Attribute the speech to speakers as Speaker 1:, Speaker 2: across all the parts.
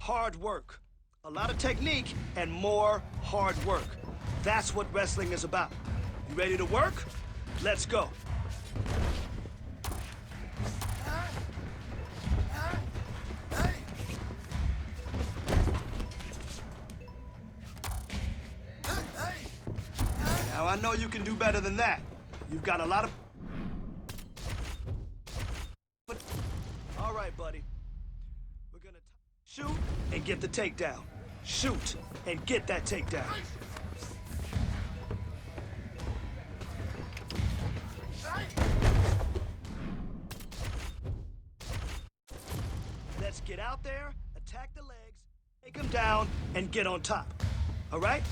Speaker 1: hard work. A lot of technique and more hard work. That's what wrestling is about. You ready to work? Let's go. Now I know you can do better than that. You've got a lot of... All right, buddy. We're gonna shoot and get the takedown. Shoot and get that takedown. Let's get out there, attack the legs, take them down, and get on top. All right?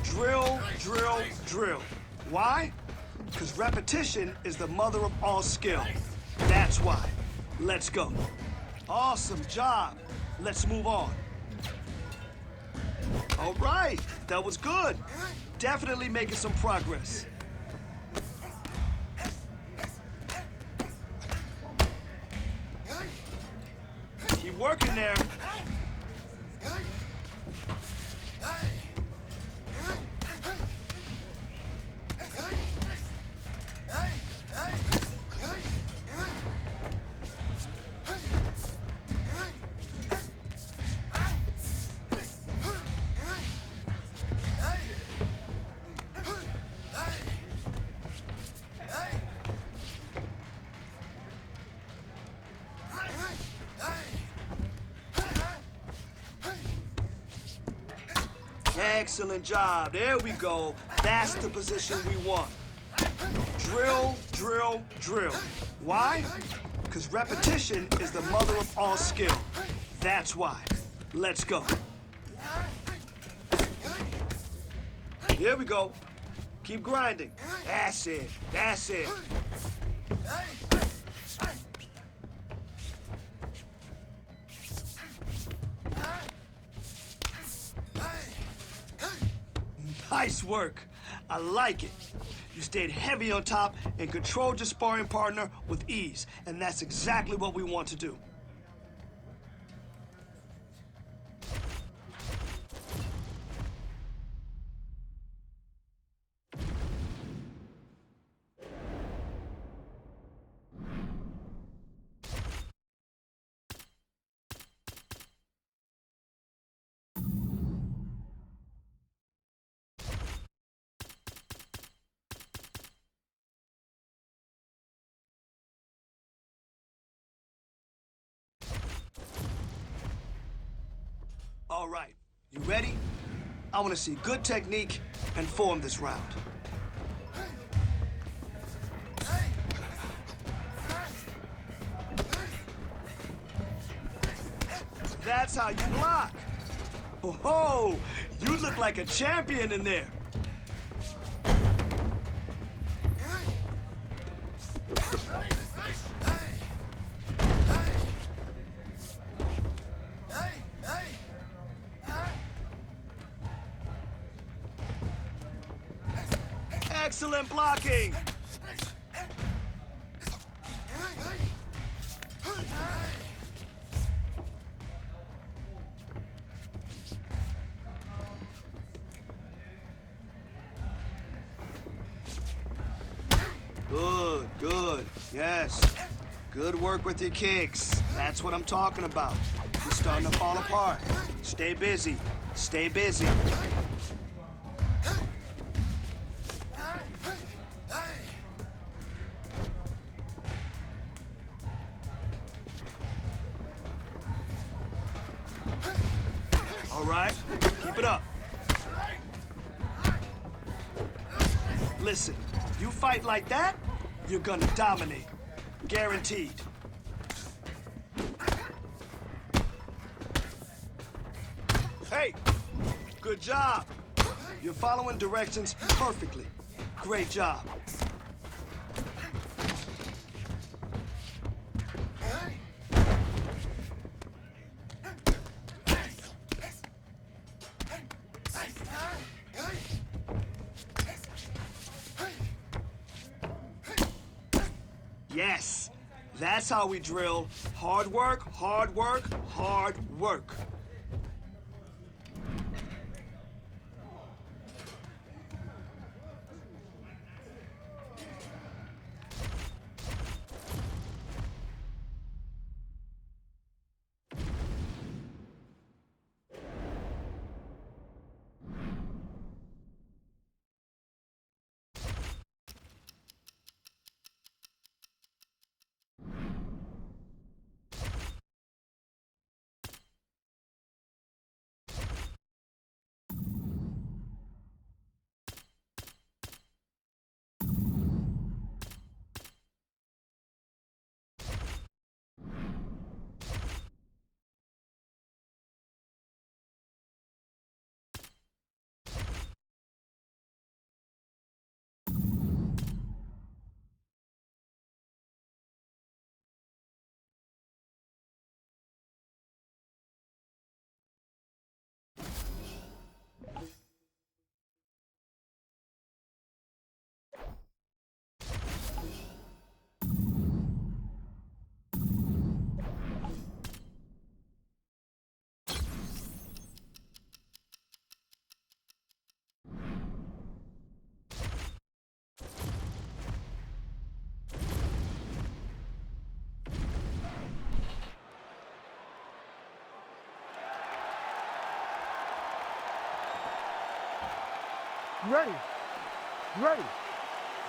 Speaker 1: Drill, drill, drill. Why? Because repetition is the mother of all skill. That's why. Let's go. Awesome job. Let's move on. All right, that was good. Definitely making some progress. Keep working there. Excellent job. There we go. That's the position we want. Drill, drill, drill. Why? Because repetition is the mother of all skill. That's why. Let's go. Here we go. Keep grinding. That's it. That's it. Nice work. I like it. You stayed heavy on top and controlled your sparring partner with ease, and that's exactly what we want to do. All right, you ready? I want to see good technique and form this round. That's how you block. Oh, you look like a champion in there. Excellent blocking. Good, good. Yes. Good work with your kicks. That's what I'm talking about. You're starting to fall apart. Stay busy. Stay busy. All right, keep it up. Listen, you fight like that, you're gonna dominate. Guaranteed. Hey, good job. You're following directions perfectly. Great job. Yes, that's how we drill. Hard work, hard work, hard work.
Speaker 2: Ready. Ready.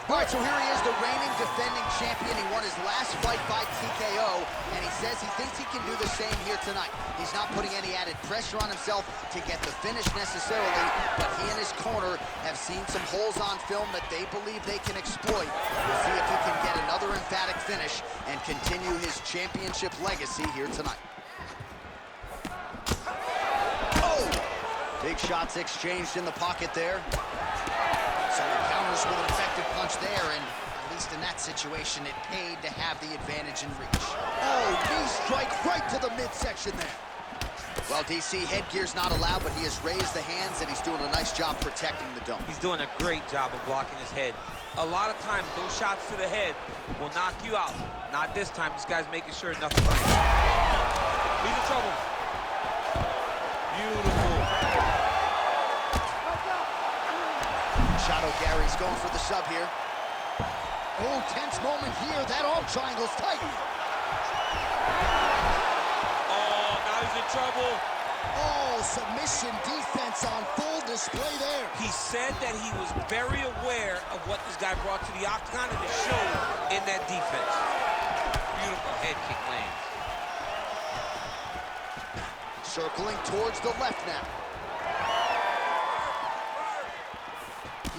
Speaker 3: All right, so here he is, the reigning defending champion. He won his last fight by TKO, and he says he thinks he can do the same here tonight. He's not putting any added pressure on himself to get the finish necessarily, but he and his corner have seen some holes on film that they believe they can exploit. We'll see if he can get another emphatic finish and continue his championship legacy here tonight. Oh! Big shots exchanged in the pocket there. So he counters with an effective punch there, and at least in that situation, it paid to have the advantage in reach. Oh, knee strike right to the midsection there. Well, DC, headgear's not allowed, but he has raised the hands, and he's doing a nice job protecting the dome.
Speaker 4: He's doing a great job of blocking his head. A lot of times, those shots to the head will knock you out. Not this time. This guy's making sure nothing lands. He's in trouble. Beautiful.
Speaker 3: Machado Gary's going for the sub here. Oh, tense moment here. That arm triangle's tight.
Speaker 4: Oh, now he's in trouble.
Speaker 3: Oh, submission defense on full display there.
Speaker 4: He said that he was very aware of what this guy brought to the octagon, and it showed in that defense. Beautiful head kick lands.
Speaker 3: Circling towards the left now.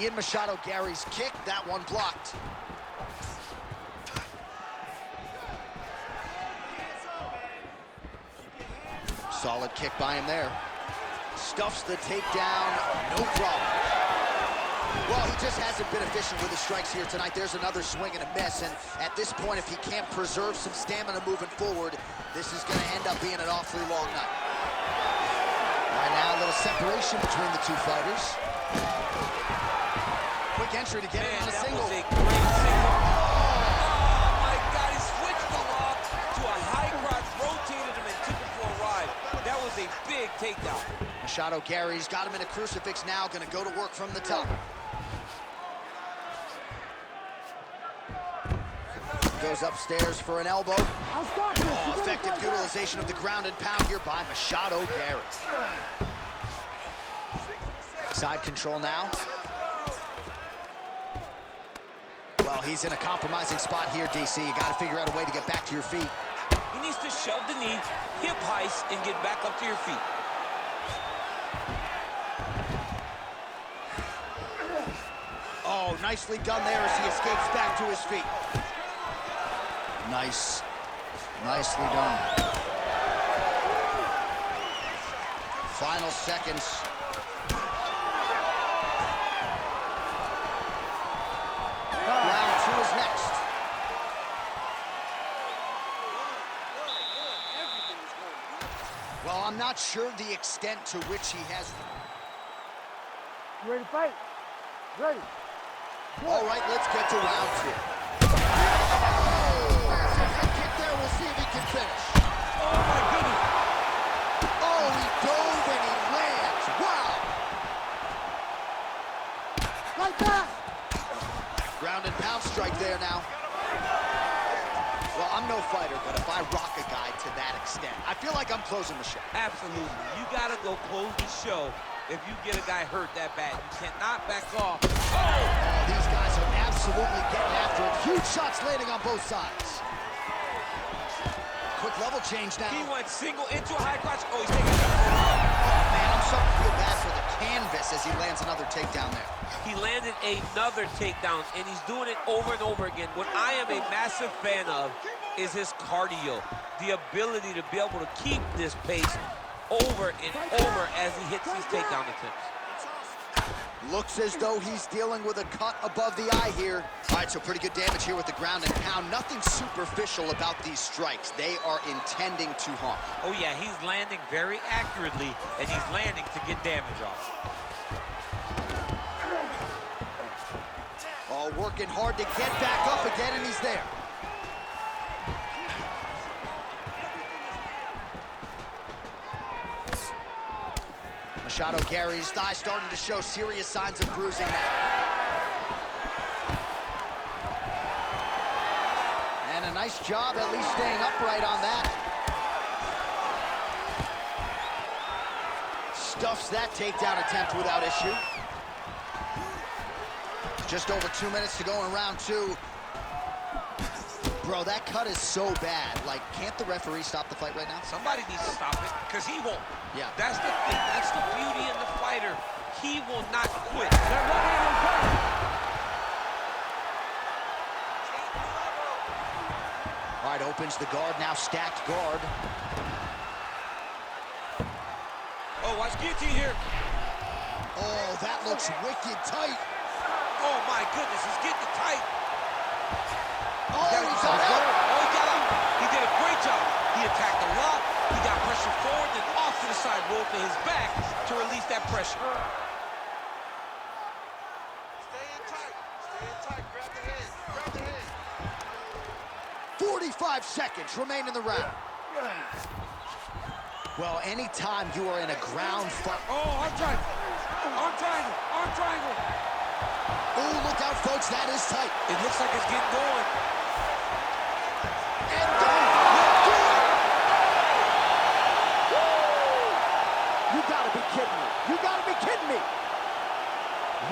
Speaker 3: Ian Machado Gary's kick, that one blocked. Solid kick by him there. Stuffs the takedown, no problem. Well, he just hasn't been efficient with his strikes here tonight. There's another swing and a miss, and at this point, if he can't preserve some stamina moving forward, this is going to end up being an awfully long night. Right now, a little separation between the two fighters. Quick entry to get him on a single.
Speaker 4: That was a great single. Oh, my God, he switched the lock to a high crotch, rotated him, and took him for a ride. That was a big takedown.
Speaker 3: Machado Gary's got him in a crucifix now, gonna go to work from the top. Goes upstairs for an elbow. Oh, effective utilization of the ground and pound here by Machado Gary. Side control now. Well, he's in a compromising spot here, DC. You gotta figure out a way to get back to your feet.
Speaker 4: He needs to shove the knee, hip heist, and get back up to your feet.
Speaker 3: Oh, nicely done there as he escapes back to his feet. Nicely done. Final seconds. Round two is next. Well, I'm not sure the extent to which he has...
Speaker 2: You ready to fight? Ready.
Speaker 3: All right, let's get to round two. Oh! see if he can finish.
Speaker 4: Oh, my goodness.
Speaker 3: Oh, he dove and he lands. Wow.
Speaker 2: Like that.
Speaker 3: Ground and pound strike there now. Well, I'm no fighter, but if I rock a guy to that extent, I feel like I'm closing the show.
Speaker 4: Absolutely. You got to go close the show if you get a guy hurt that bad. You cannot back off. Oh!
Speaker 3: Oh, these guys are absolutely getting after it. Huge shots landing on both sides. Quick level change now.
Speaker 4: He went single into a high crotch. Oh, he's taking it.
Speaker 3: Oh, man, I'm starting to feel bad for the canvas as he lands another takedown there.
Speaker 4: He landed another takedown, and he's doing it over and over again. What I am a massive fan of is his cardio, the ability to be able to keep this pace over and over as he hits these takedown attempts.
Speaker 3: Looks as though he's dealing with a cut above the eye here. All right, so pretty good damage here with the ground and pound. Nothing superficial about these strikes. They are intending to harm.
Speaker 4: Oh, yeah, he's landing very accurately, and he's landing to get damage off.
Speaker 3: Oh, working hard to get back up again, and he's there. Machado Gary's thigh starting to show serious signs of bruising now. And a nice job at least staying upright on that. Stuffs that takedown attempt without issue. Just over 2 minutes to go in round two. Bro, that cut is so bad. Like, can't the referee stop the fight right now?
Speaker 4: Somebody needs to stop it, because he won't.
Speaker 3: Yeah.
Speaker 4: That's the thing. That's the beauty in the fighter. He will not quit.
Speaker 3: All right, opens the guard, now stacked guard.
Speaker 4: Oh, watch guillotine here.
Speaker 3: Oh, that looks wicked tight.
Speaker 4: Oh, my goodness, he's getting it tight.
Speaker 3: Oh, he got out.
Speaker 4: Oh, he got out. He did a great job. He attacked a lot. He got pressure forward, then off to the side, rolled to his back to release that pressure.
Speaker 5: Stay in tight. Stay in tight. Grab the head. Grab the head.
Speaker 3: 45 seconds remain in the round. Well, anytime you are in a ground fight.
Speaker 4: Oh, arm triangle. Arm triangle. Arm triangle.
Speaker 3: Oh, look out, folks. That is tight.
Speaker 4: It looks like it's getting going.
Speaker 3: And do it. You gotta be kidding me. You gotta be kidding me.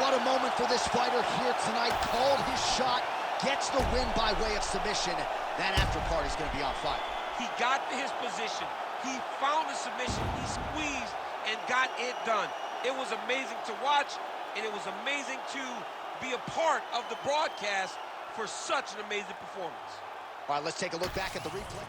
Speaker 3: What a moment for this fighter here tonight. Called his shot, gets the win by way of submission. That after party's gonna be on fire.
Speaker 4: He got to his position. He found the submission. He squeezed and got it done. It was amazing to watch, and it was amazing to be a part of the broadcast for such an amazing performance.
Speaker 3: All right, let's take a look back at the replay.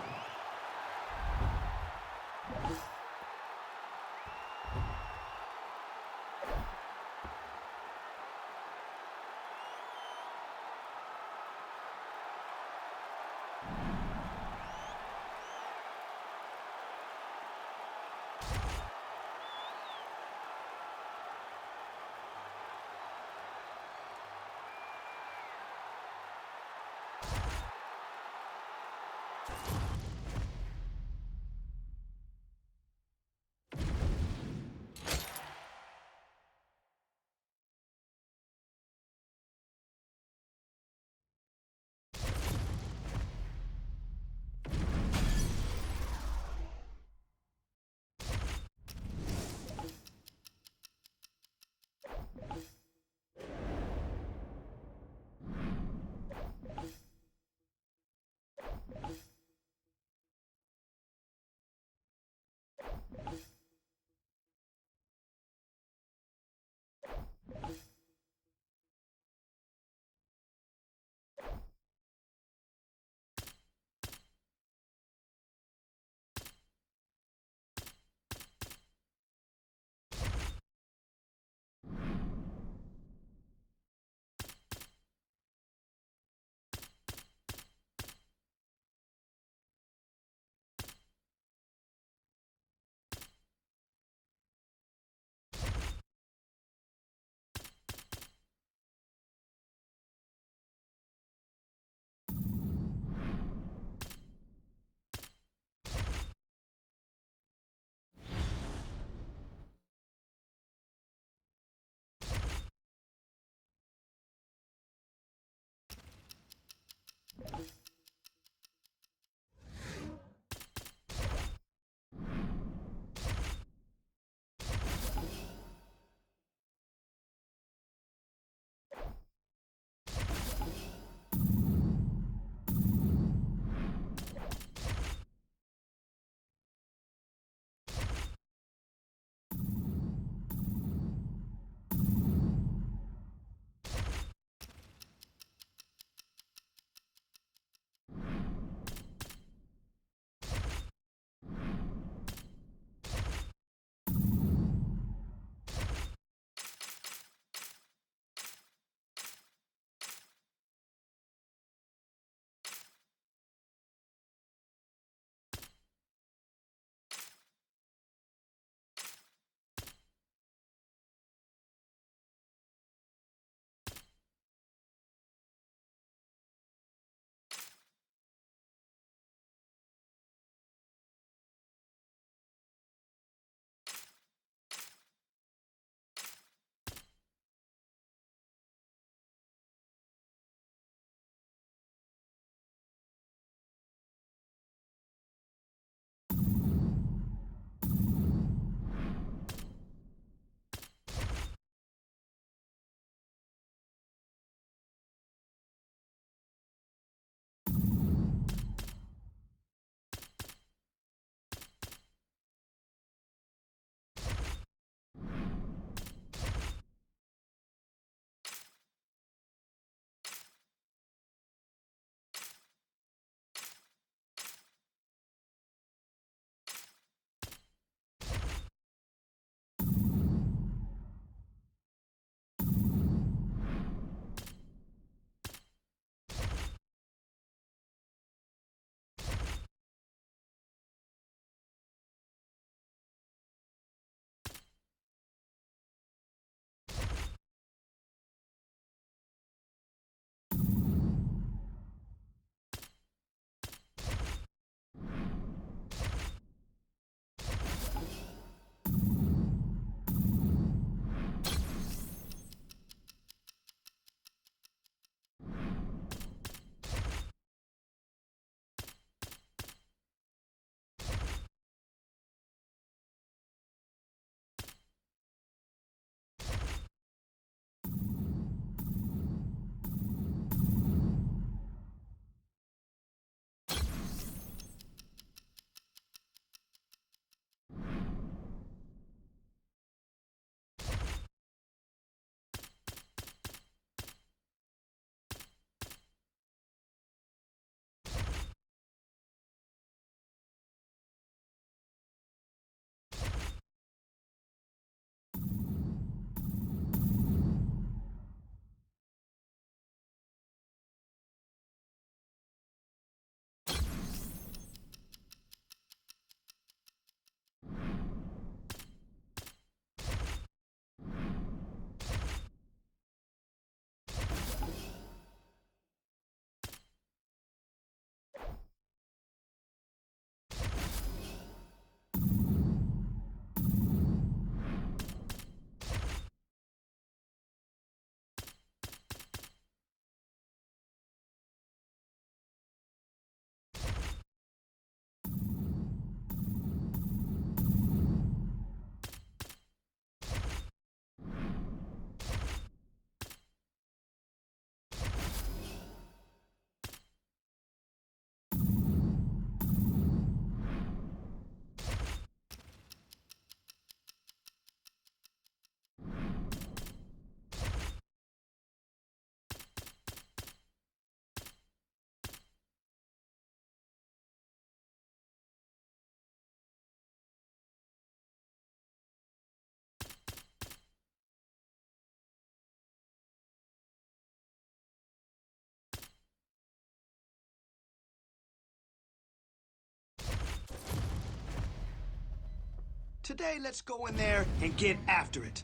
Speaker 1: Today, let's go in there and get after it.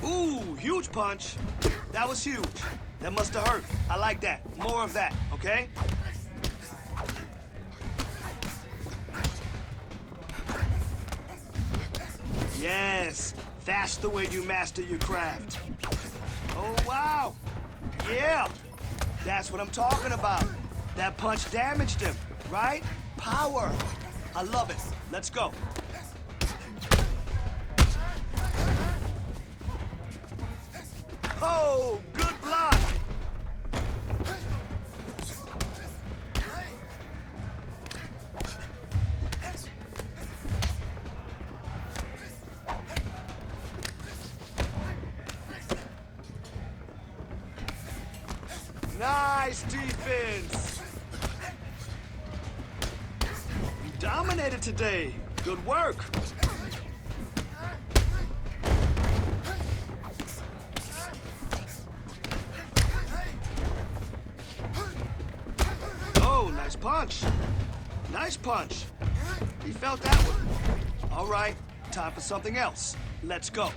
Speaker 1: Ooh, huge punch. That was huge. That must have hurt. I like that. More of that, okay? Yes, that's the way you master your craft. Oh, wow. Yeah, that's what I'm talking about. That punch damaged him, right? Power. I love it. Let's go. Oh, good block. Nice defense. You dominated today. Good work. Oh, nice punch. Nice punch. He felt that one. All right, time for something else. Let's go.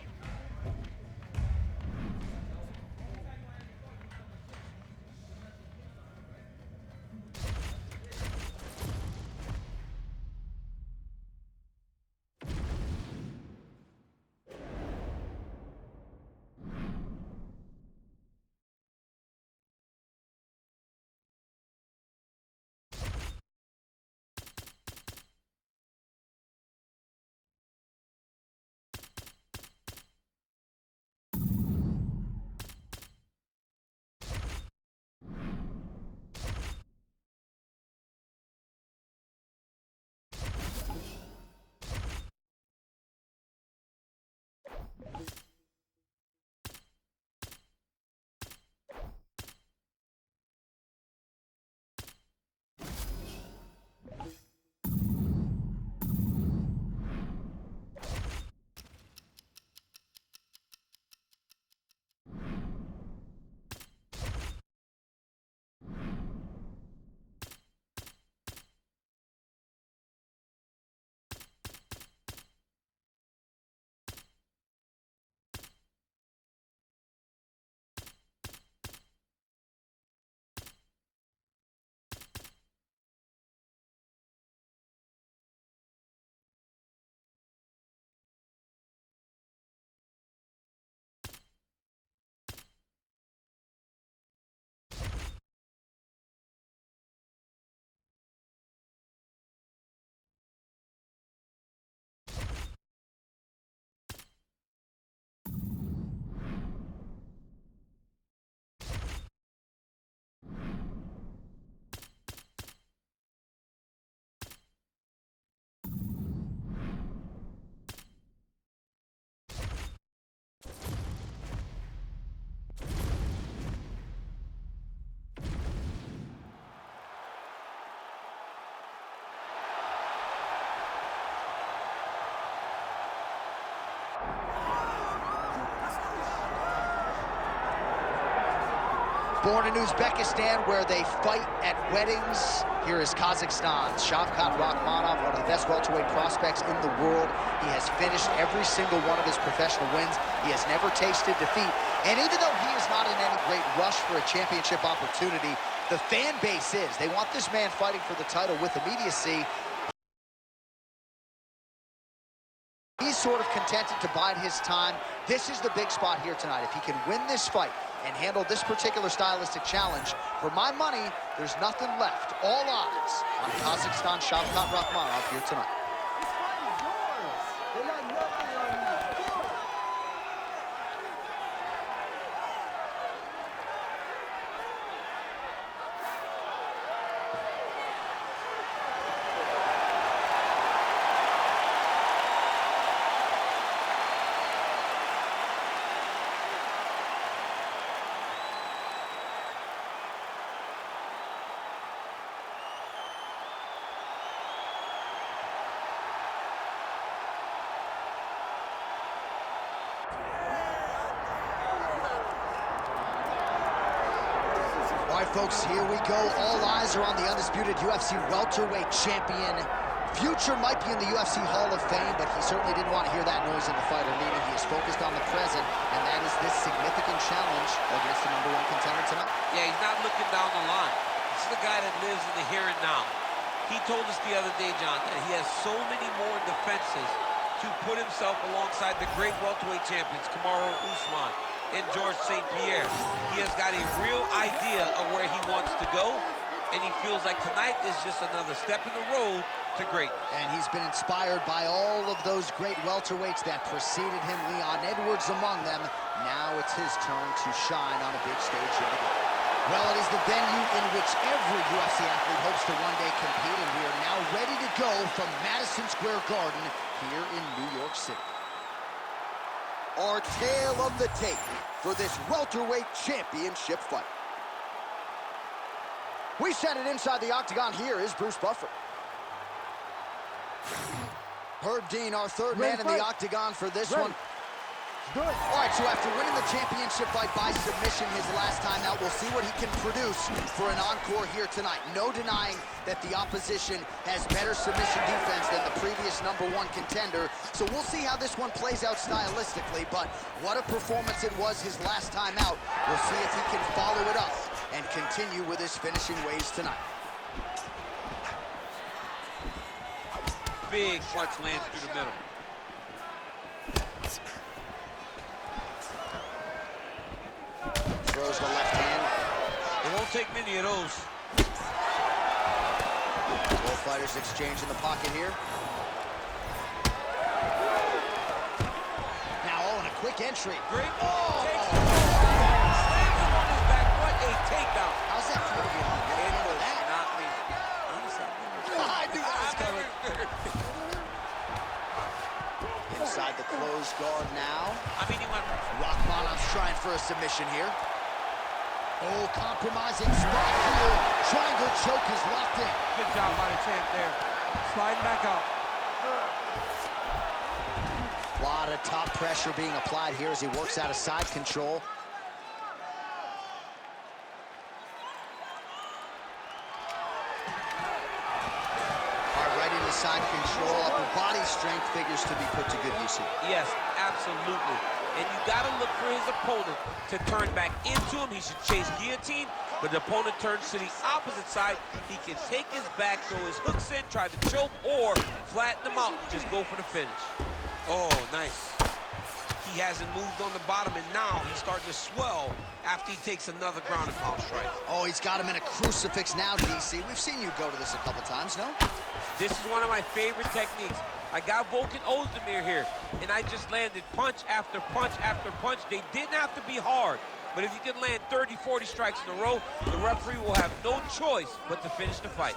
Speaker 3: Born in Uzbekistan, where they fight at weddings, here is Kazakhstan's Shavkat Rakhmonov, one of the best welterweight prospects in the world. He has finished every single one of his professional wins. He has never tasted defeat. And even though he is not in any great rush for a championship opportunity, the fan base is. They want this man fighting for the title with immediacy. He's sort of contented to bide his time. This is the big spot here tonight. If he can win this fight and handle this particular stylistic challenge, for my money, there's nothing left. All eyes on Kazakhstan Shavkat Rakhmonov here tonight.
Speaker 2: This fight is yours. They got nothing on you. Do it.
Speaker 3: right, folks, here we go. All eyes are on the undisputed UFC welterweight champion. Future might be in the UFC Hall of Fame, but he certainly didn't want to hear that noise in the fighter meeting. He is focused on the present, and that is this significant challenge against the #1 contender tonight.
Speaker 4: Yeah, he's not looking down the line. This is the guy that lives in the here and now. He told us the other day, John, that he has so many more defenses to put himself alongside the great welterweight champions, Kamaru Usman and George St. Pierre. He has got a real idea of where he wants to go, and he feels like tonight is just another step in the road to great.
Speaker 3: And he's been inspired by all of those great welterweights that preceded him, Leon Edwards among them. Now it's his turn to shine on a big stage yet again. Well, it is the venue in which every UFC athlete hopes to one day compete, and we are now ready to go from Madison Square Garden here in New York City. Our tale of the tape for this welterweight championship fight. We set it inside the octagon. Here is Bruce Buffer. Herb Dean, our third man in the octagon for this one.
Speaker 2: Good.
Speaker 3: All right, so after winning the championship fight by submission his last time out, we'll see what he can produce for an encore here tonight. No denying that the opposition has better submission defense than the previous #1 contender, so we'll see how this one plays out stylistically, but what a performance it was his last time out. We'll see if he can follow it up and continue with his finishing ways tonight.
Speaker 4: Big punch lands through the middle.
Speaker 3: Throws the left hand.
Speaker 4: It won't take many of those.
Speaker 3: Both fighters exchange in the pocket here. Now, oh, and a quick entry.
Speaker 4: Great.
Speaker 3: Oh!
Speaker 4: Takes him. Slams him on his back. What a takedown.
Speaker 3: How's that feel to be on the
Speaker 4: It
Speaker 3: end of
Speaker 4: was
Speaker 3: that?
Speaker 4: not me.
Speaker 3: I knew that was coming. Inside the closed guard now.
Speaker 4: I mean, he went.
Speaker 3: Rachmanov's trying for a submission here. Oh, compromising spot here. Triangle choke is locked in.
Speaker 2: Good job by the champ there. Sliding back out.
Speaker 3: A lot of top pressure being applied here as he works out of side control. Right into side control. Upper body strength figures to be put to good use here.
Speaker 4: Yes, absolutely. And you got to look for his opponent to turn back into him. He should chase guillotine, but the opponent turns to the opposite side. He can take his back, throw his hooks in, try to choke, or flatten him out. Just go for the finish. Oh, nice. He hasn't moved on the bottom, and now he's starting to swell after he takes another ground and pound strike.
Speaker 3: Oh, he's got him in a crucifix now, DC. We've seen you go to this a couple times, no?
Speaker 4: This is one of my favorite techniques. I got Volkan Ozdemir here, and I just landed punch after punch after punch. They didn't have to be hard, but if you can land 30, 40 strikes in a row, the referee will have no choice but to finish the fight.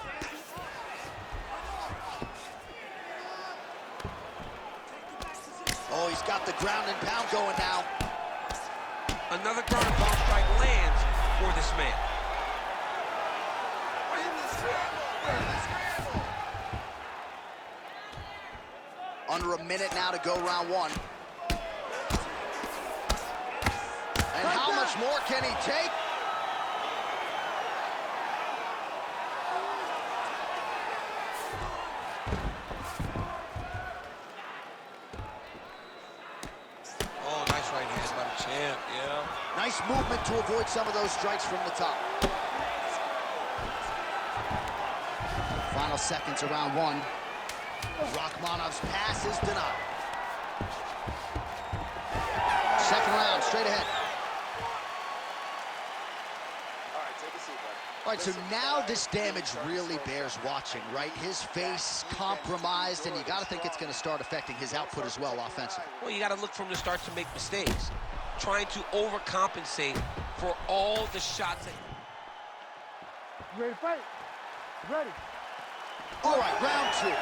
Speaker 3: Oh, he's got the ground and pound going now.
Speaker 4: Another ground and pound strike lands for this man.
Speaker 3: Under a minute now to go round one. And how much more can he take?
Speaker 4: Oh, nice right hand by the champ, yeah.
Speaker 3: Nice movement to avoid some of those strikes from the top. Final seconds of round one. Rachmanov's pass is denied. Second round, straight ahead.
Speaker 5: All right, take a seat, bud.
Speaker 3: All right, so now this damage really bears watching, right? His face compromised, and you got to think it's going to start affecting his output as well offensively.
Speaker 4: Well, you got to look from the start to make mistakes. Trying to overcompensate for all the shots.
Speaker 2: You ready to fight? Ready.
Speaker 3: All right, round two.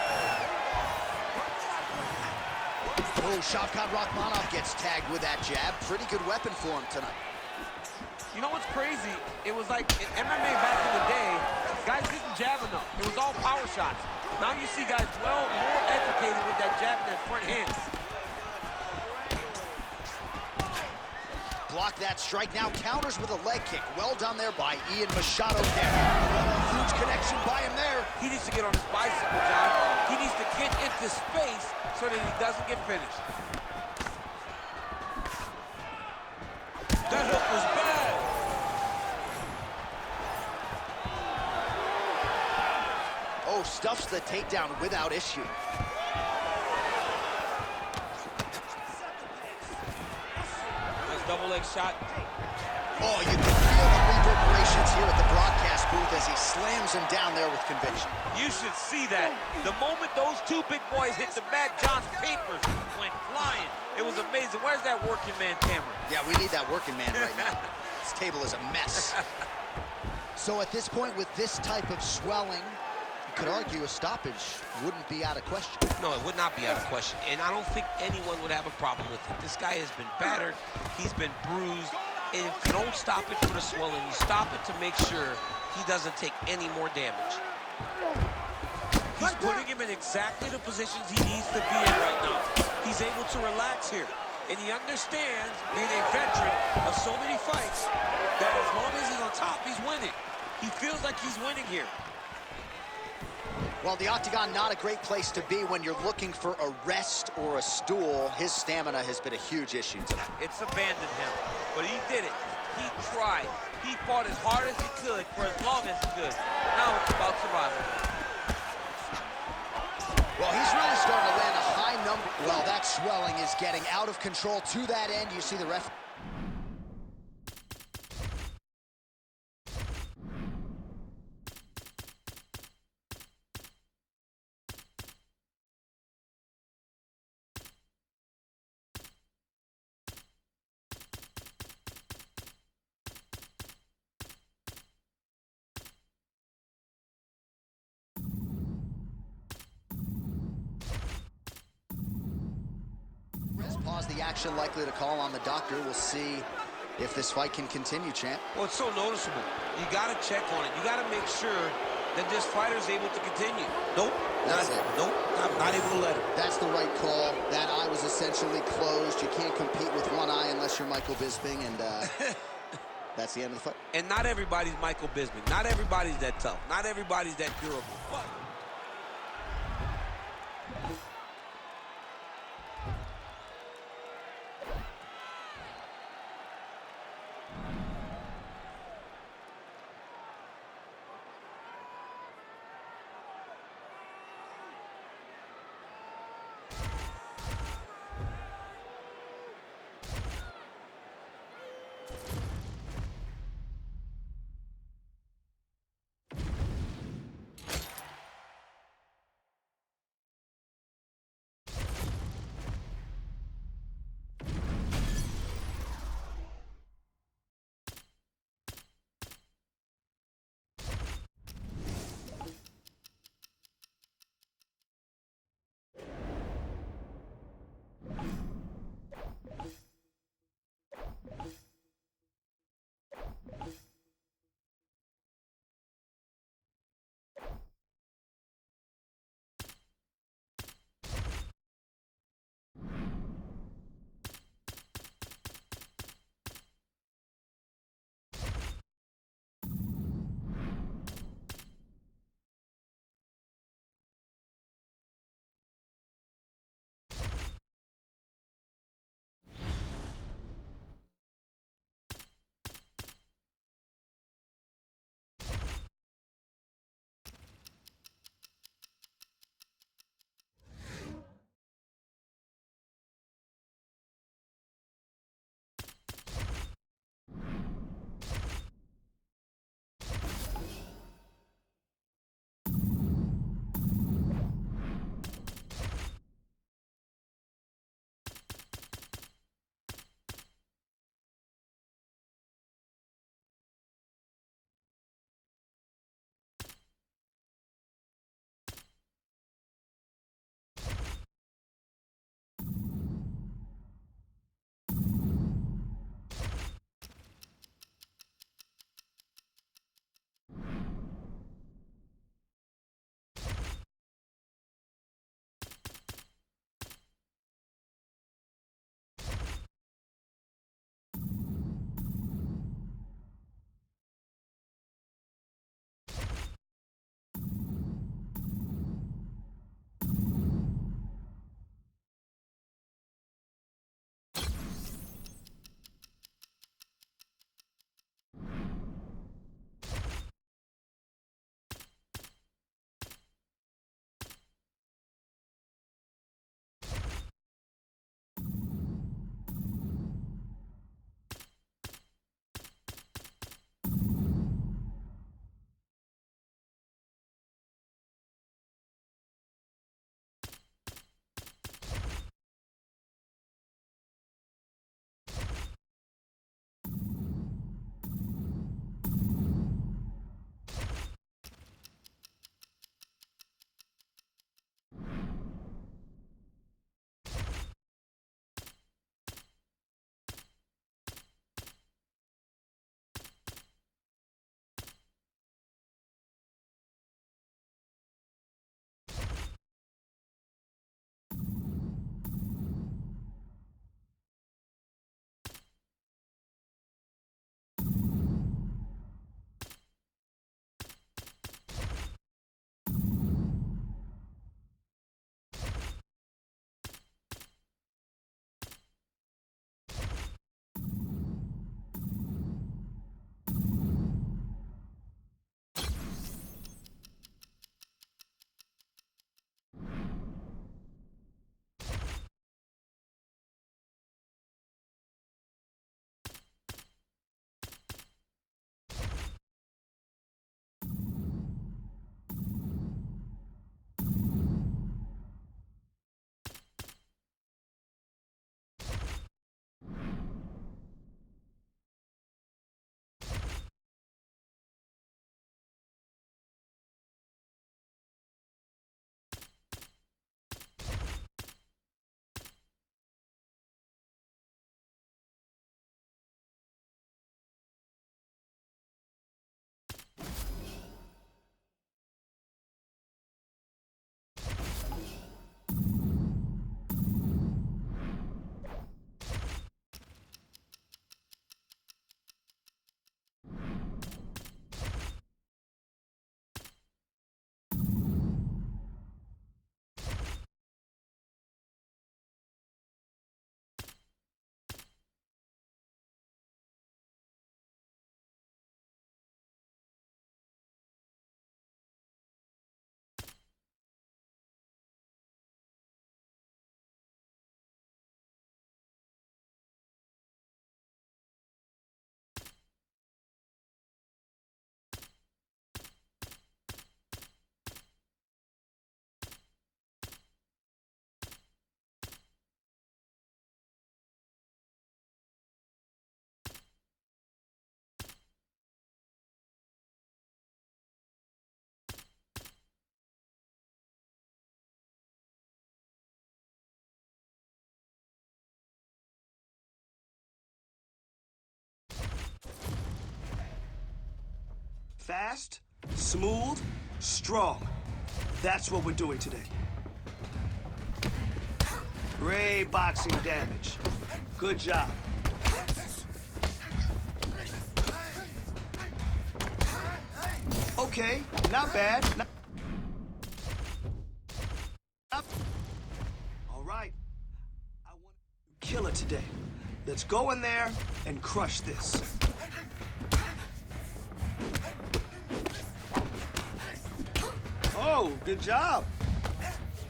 Speaker 3: Oh, Shavkat Rachmanov gets tagged with that jab. Pretty good weapon for him tonight.
Speaker 2: You know what's crazy? It was like in MMA back in the day, guys didn't jab enough. It was all power shots. Now you see guys more educated with that jab in their front hand.
Speaker 3: blocked that strike. Now counters with a leg kick. Well done there by Ian Machado. Huge connection by him there.
Speaker 4: He needs to get on his bicycle, John. He needs to get into space so that he doesn't get finished. That hook was bad.
Speaker 3: Oh, stuffs the takedown without issue.
Speaker 4: Nice double leg shot.
Speaker 3: Oh, you can feel the reverberations here at the broadcast booth as he slams him down there with conviction.
Speaker 4: You should see that. The moment those two big boys hit the mat, John's papers went flying. It was amazing. Where's that working man camera?
Speaker 3: Yeah, we need that working man right now. This table is a mess. So at this point, with this type of swelling, you could argue a stoppage wouldn't be out of question.
Speaker 4: No, it would not be out of question. And I don't think anyone would have a problem with it. This guy has been battered. He's been bruised. And if you don't stop it for the swelling, you stop it to make sure he doesn't take any more damage. He's putting him in exactly the positions he needs to be in right now. He's able to relax here. And he understands, being a veteran of so many fights, that as long as he's on top, he's winning. He feels like he's winning here.
Speaker 3: Well, the octagon, not a great place to be when you're looking for a rest or a stool. His stamina has been a huge issue tonight.
Speaker 4: It's abandoned him, but he did it. He tried. He fought as hard as he could for as long as he could. Now it's about survival.
Speaker 3: Well, he's really starting to land a high number. Well, that swelling is getting out of control. To that end, you see the ref. Pause the action, likely to call on the doctor. We'll see if this fight can continue, champ.
Speaker 4: Well, it's so noticeable. You got to check on it. You got to make sure that this fighter's able to continue. Nope. Nope. I'm not able to let him.
Speaker 3: That's the right call. That eye was essentially closed. You can't compete with one eye unless you're Michael Bisping, and that's the end of the fight.
Speaker 4: And not everybody's Michael Bisping. Not everybody's that tough. Not everybody's that durable. But
Speaker 1: Fast, smooth, strong. That's what we're doing today. Great boxing damage. Good job. Okay, not bad. All right. I want to kill it today. Let's go in there and crush this. Oh, good job.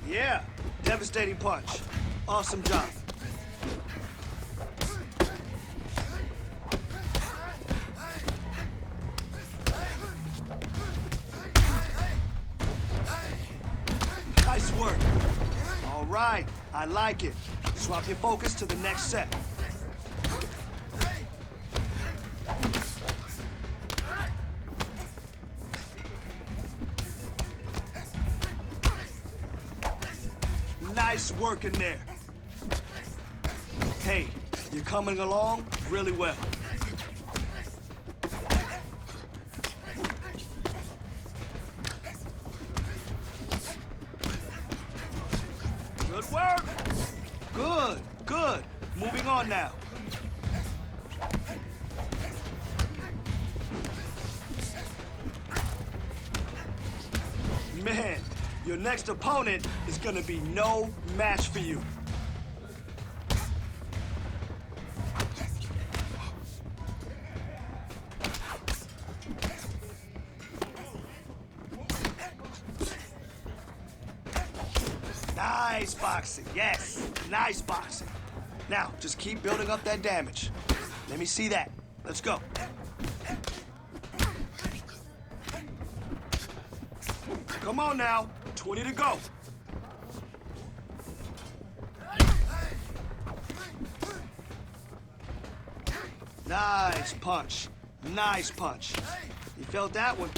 Speaker 1: Yeah, devastating punch. Awesome job. Nice work. All right, I like it. Swap your focus to the next set. Nice work in there. Hey, you're coming along really well. Good work. Good, good. Moving on now. Man, your next opponent is gonna be no match for you. Nice boxing, yes, nice boxing. Now, just keep building up that damage. Let me see that. Let's go. Come on now, 20 to go. Nice punch, nice punch. You felt that one.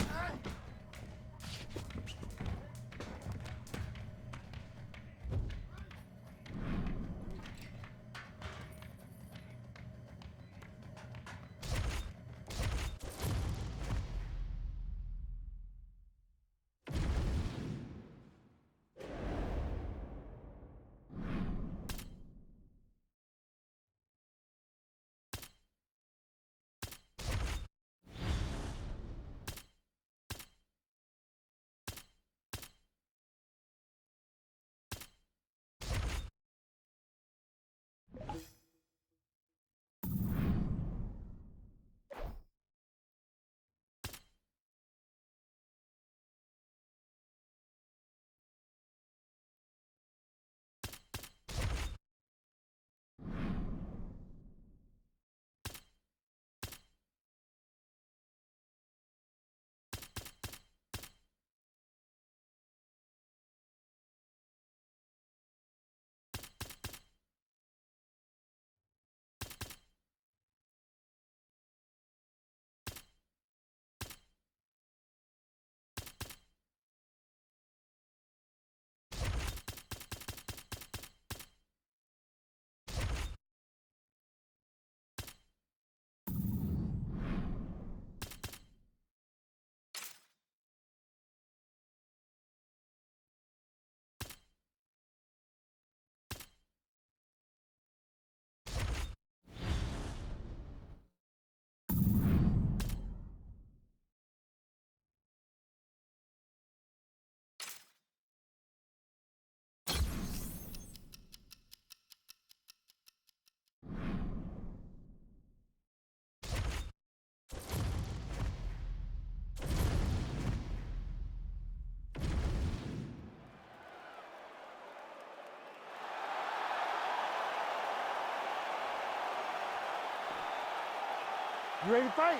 Speaker 6: You ready to fight?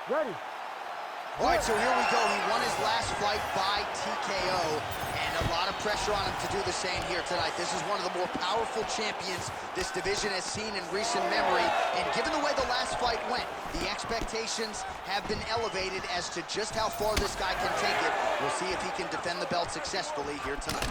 Speaker 6: Ready.
Speaker 3: All right, so here we go. He won his last fight by TKO, and a lot of pressure on him to do the same here tonight. This is one of the more powerful champions this division has seen in recent memory, and given the way the last fight went, the expectations have been elevated as to just how far this guy can take it. We'll see if he can defend the belt successfully here tonight.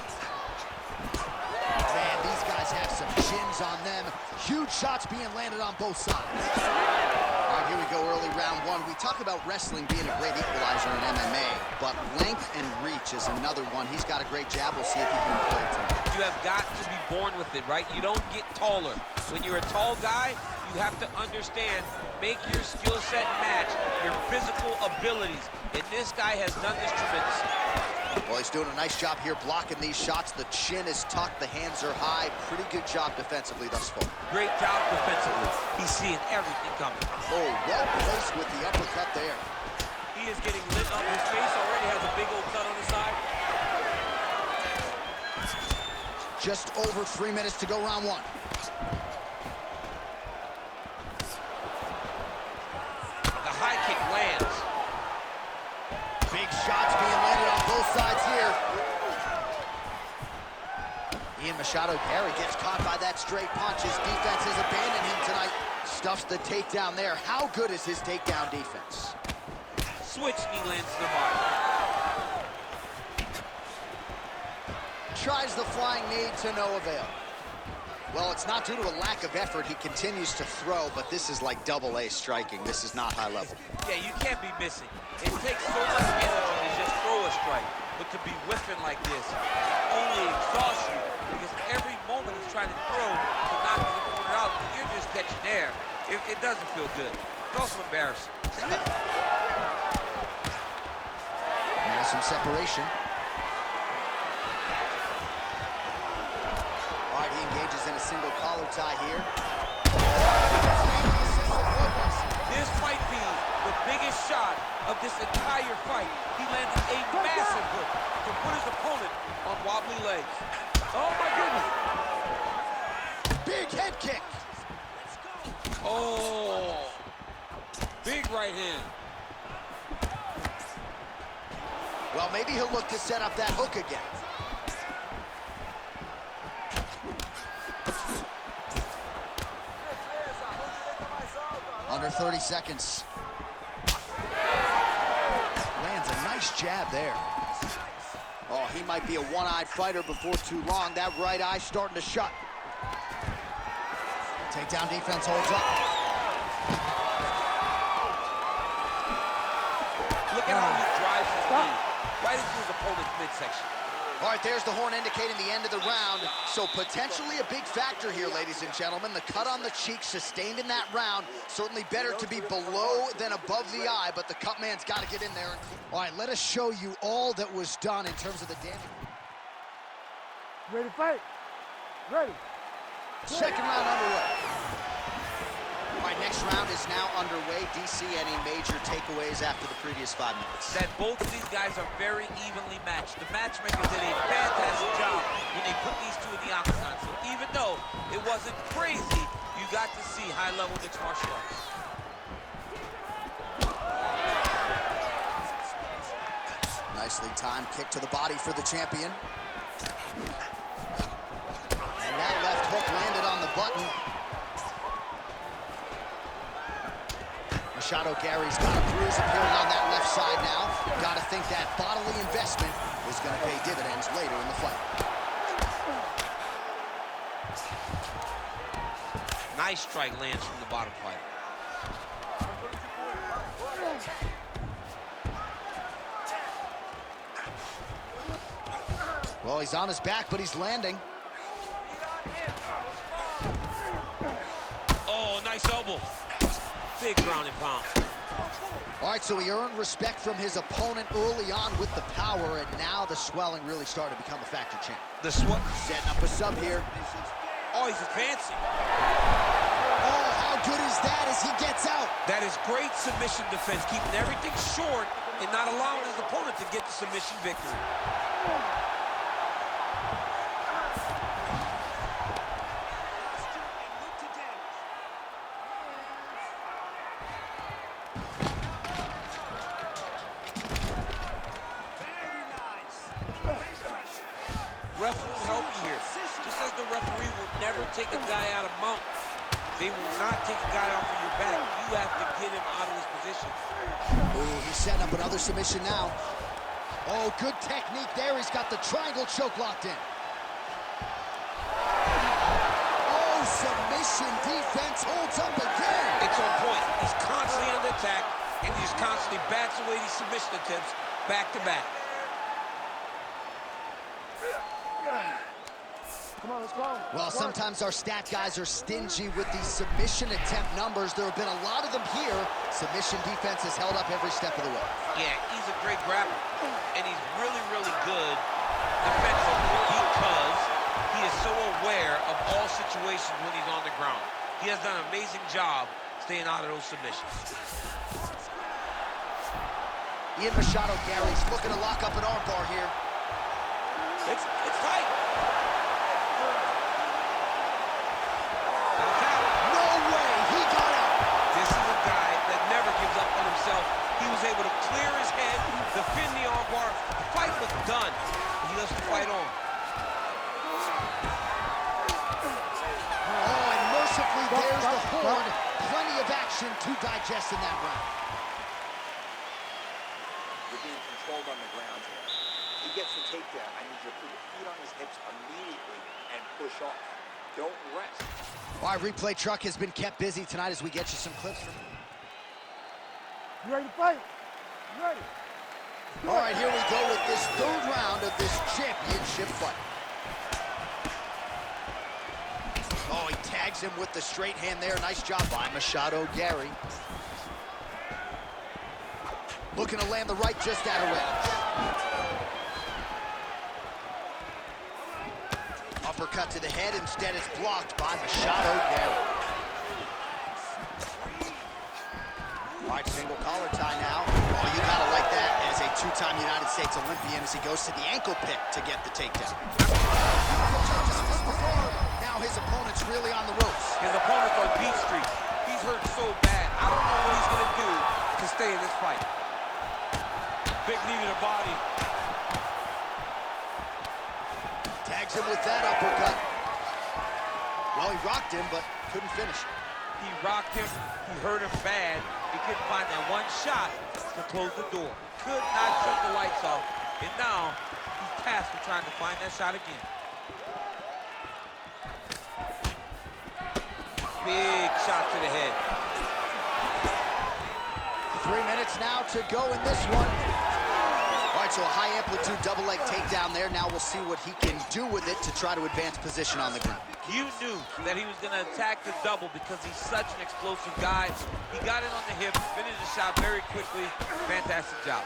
Speaker 3: Man, these guys have some chins on them. Huge shots being landed on both sides. All right, Here we go, early round one. We talk about wrestling being a great equalizer in MMA, but length and reach is another one. He's got a great jab. We'll see if he can employ it tonight.
Speaker 4: You have got to be born with it, right? You don't get taller. When you're a tall guy, you have to understand, make your skill set match your physical abilities. And this guy has done this tremendously.
Speaker 3: Well, he's doing a nice job here blocking these shots. The chin is tucked, the hands are high. Pretty good job defensively thus far.
Speaker 4: Great job defensively. He's seeing everything coming.
Speaker 3: Oh, well placed with the uppercut there.
Speaker 4: He is getting lit up. His face already has a big old cut on the side.
Speaker 3: Just over 3 minutes to go, round one.
Speaker 4: The high kick lands.
Speaker 3: Big shots being landed on both sides here. Ian Machado Gary gets caught by that straight punch. His defense has abandoned him tonight. Stuffs the takedown there. How good is his takedown defense?
Speaker 4: Switch knee lands to the body.
Speaker 3: Tries the flying knee to no avail. Well, it's not due to a lack of effort. He continues to throw, but this is like double-A striking. This is not high level.
Speaker 4: Yeah, you can't be missing. It takes so much energy to just throw a strike, but to be whiffing like this only exhausts you, because every moment he's trying to throw to knock the opponent out, you're just catching air. It doesn't feel good. It's also embarrassing.
Speaker 3: Now some separation. All right, he engages in a single collar tie here.
Speaker 4: This might be the biggest shot of this entire fight. He landed a massive hook to put his opponent on wobbly legs. Oh my goodness.
Speaker 3: Big head kick.
Speaker 4: Oh, big right hand.
Speaker 3: Well, maybe he'll look to set up that hook again. Under 30 seconds. Lands a nice jab there. Oh, he might be a one-eyed fighter before too long. That right eye starting to shut. Takedown defense holds up.
Speaker 4: Look at how he drives his knee right into his opponent's midsection.
Speaker 3: All right, there's the horn indicating the end of the round. So potentially a big factor here, ladies and gentlemen. The cut on the cheek sustained in that round. Certainly better to be below than above the eye, but the cut man's got to get in there. All right, let us show you all that was done in terms of the damage.
Speaker 6: Ready to fight? Ready.
Speaker 3: Second round underway. All right, next round is now underway. DC, any major takeaways after the previous 5 minutes?
Speaker 4: That both of these guys are very evenly matched. The matchmakers did a fantastic job when they put these two in the octagon. So even though it wasn't crazy, you got to see high-level mixed martial arts.
Speaker 3: Nicely timed kick to the body for the champion. And that left hook landed on the button. Machado Gary's got a bruise appearing on that left side now. Got to think that bodily investment is going to pay dividends later in the fight.
Speaker 4: Nice strike lands from the bottom fighter.
Speaker 3: Well, he's on his back, but he's landing.
Speaker 4: Oh, nice elbow. Big ground and pound.
Speaker 3: All right, so he earned respect from his opponent early on with the power, and now the swelling really started to become a factor, champ.
Speaker 4: The sweat.
Speaker 3: Setting up a sub here.
Speaker 4: Oh, he's advancing.
Speaker 3: Oh, how good is that as he gets out?
Speaker 4: That is great submission defense, keeping everything short and not allowing his opponent to get the submission victory. Ref will help you here. Just as the referee will never take a guy out of mount, they will not take a guy off of your back. You have to get him out of his position.
Speaker 3: Oh, he's setting up another submission now. Oh, good technique there. He's got the triangle choke locked in. Oh, submission defense holds up again.
Speaker 4: It's on point. He's constantly attack, and he just constantly bats away these submission attempts back to back.
Speaker 6: Come on, let's go.
Speaker 3: Well, sometimes our stat guys are stingy with these submission attempt numbers. There have been a lot of them here. Submission defense has held up every step of the way.
Speaker 4: Yeah, he's a great grappler, and he's really, really good defensively because he is so aware of all situations when he's on the ground. He has done an amazing job staying out of those submissions.
Speaker 3: Ian Machado Gary's looking to lock up an armbar here.
Speaker 4: It's tight.
Speaker 3: No way, he got out.
Speaker 4: This is a guy that never gives up on himself. He was able to clear his head, defend the armbar. The fight was done. He loves to fight on.
Speaker 3: Oh, and mercifully, there's the horn. Plenty of action to digest in that round.
Speaker 7: You're being controlled on the ground here. He gets the takedown. I need you to put your feet on his hips immediately and push off. Don't rest.
Speaker 3: All right, replay truck has been kept busy tonight as we get you some clips from him.
Speaker 6: You ready to fight? You ready?
Speaker 3: All right, here we go with this third round of this championship fight. Oh, he tags him with the straight hand there. Nice job by Machado Gary. Looking to land the right just out of range. Uppercut to the head, instead it's blocked by Machado Gary. All right, single collar tie now. Oh, you gotta like that as a two-time United States Olympian as he goes to the ankle pick to get the takedown. Now his opponent's really on the ropes.
Speaker 2: His opponent's on beat streak. He's hurt so bad. I don't know what he's gonna do to stay in this fight. Big knee to the body.
Speaker 3: Tags him with that uppercut. Well, he rocked him, but couldn't finish.
Speaker 2: He rocked him. He hurt him bad. He couldn't find that one shot to close the door. Could not shut the lights off. And now he's tasked with trying to find that shot again. Big shot to the head.
Speaker 3: 3 minutes now to go in this one. All right, so a high amplitude double leg takedown there. Now we'll see what he can do with it to try to advance position on the ground.
Speaker 4: You knew that he was going to attack the double because he's such an explosive guy. He got it on the hip, finished the shot very quickly. Fantastic job.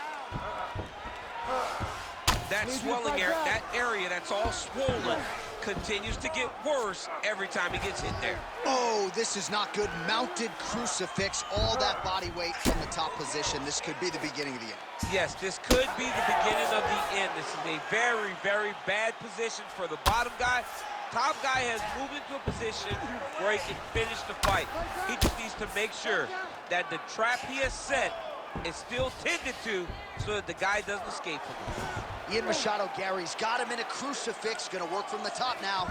Speaker 4: That swelling area, that area that's all swollen, continues to get worse every time he gets hit there.
Speaker 3: Oh, this is not good. Mounted crucifix, all that body weight from the top position. This could be the beginning of the end.
Speaker 4: Yes, this could be the beginning of the end. This is a very, very bad position for the bottom guy. Top guy has moved into a position where he can finish the fight. He just needs to make sure that the trap he has set is still tended to so that the guy doesn't escape from it.
Speaker 3: Ian Machado Gary's got him in a crucifix. Gonna work from the top now.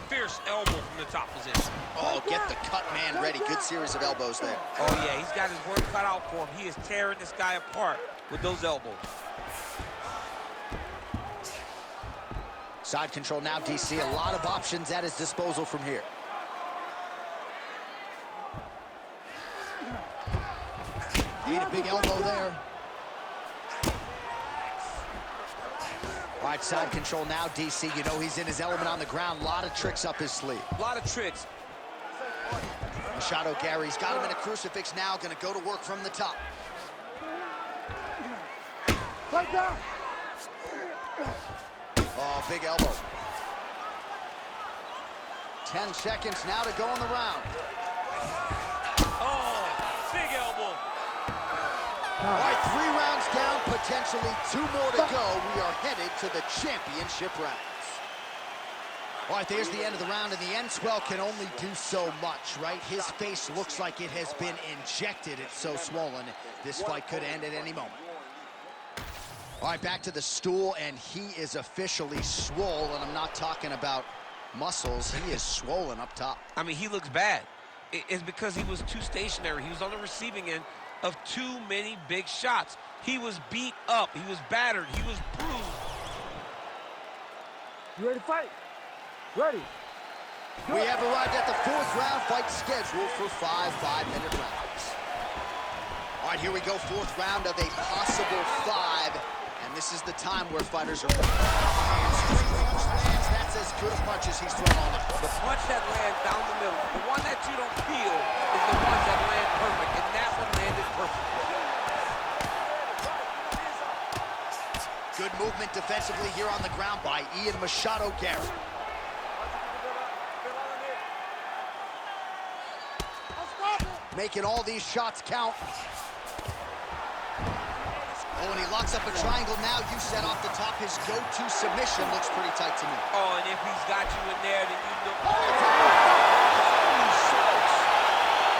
Speaker 4: Fierce elbow from the top position.
Speaker 3: Oh, get the cut man ready. Good series of elbows there.
Speaker 4: Oh, yeah, he's got his work cut out for him. He is tearing this guy apart with those elbows.
Speaker 3: Side control now, DC. A lot of options at his disposal from here. Need a big elbow there. All right, side control now, DC. You know he's in his element on the ground. A lot of tricks up his sleeve.
Speaker 4: A lot of tricks.
Speaker 3: Machado Gary's got him in a crucifix now. Gonna go to work from the top.
Speaker 6: Right down.
Speaker 3: Oh, big elbow. 10 seconds now to go in the round.
Speaker 4: Oh, big elbow.
Speaker 3: All right, 3 rounds down, potentially 2 more to go. We are headed to the championship rounds. All right, there's the end of the round, and the end swell can only do so much, right? His face looks like it has been injected. It's so swollen. This fight could end at any moment. All right, back to the stool, and he is officially swollen. I'm not talking about muscles. He is swollen up top.
Speaker 4: I mean, he looks bad. It's because he was too stationary. He was on the receiving end of too many big shots. He was beat up. He was battered. He was bruised.
Speaker 6: You ready to fight? Ready.
Speaker 3: We have arrived at the 4th round fight scheduled for 5 5-minute rounds. All right, here we go, 4th round of a possible 5. And this is the time where fighters are lands. That's as good a punch as he's thrown all night.
Speaker 4: The punch that lands down the middle, the one that you don't feel is the one that lands perfect, and that one landed perfect.
Speaker 3: Good movement defensively here on the ground by Ian Machado Garrett. Making all these shots count. Oh, and he locks up a triangle now. You said off the top, his go-to submission looks pretty tight to me.
Speaker 4: Oh, and if he's got you in there, then you know.
Speaker 3: Holy smokes!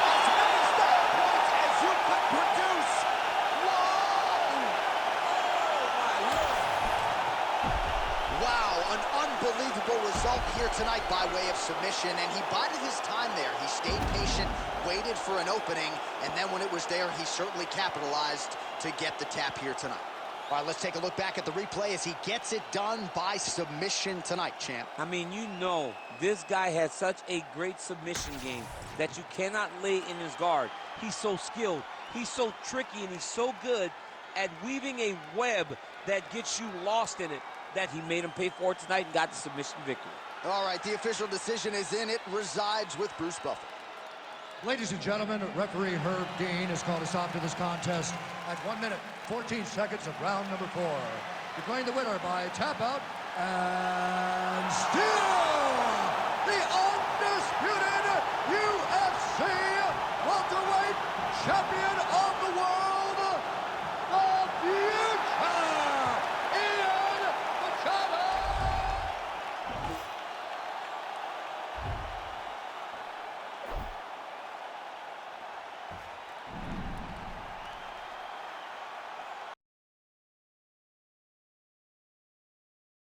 Speaker 3: As many style points as you could produce. Whoa! Wow, an unbelievable result here tonight by way of submission, and he bided his time there. He stayed patient, waited for an opening, and then when it was there, he certainly capitalized to get the tap here tonight. All right, let's take a look back at the replay as he gets it done by submission tonight, champ.
Speaker 4: I mean, you know, this guy has such a great submission game that you cannot lay in his guard. He's so skilled, he's so tricky, and he's so good at weaving a web that gets you lost in it that he made him pay for it tonight and got the submission victory.
Speaker 3: All right, the official decision is in. It resides with Bruce Buffer.
Speaker 6: Ladies and gentlemen, referee Herb Dean has called a stop to this contest at 1 minute, 14 seconds of round number 4. Declaring the winner by tap out and still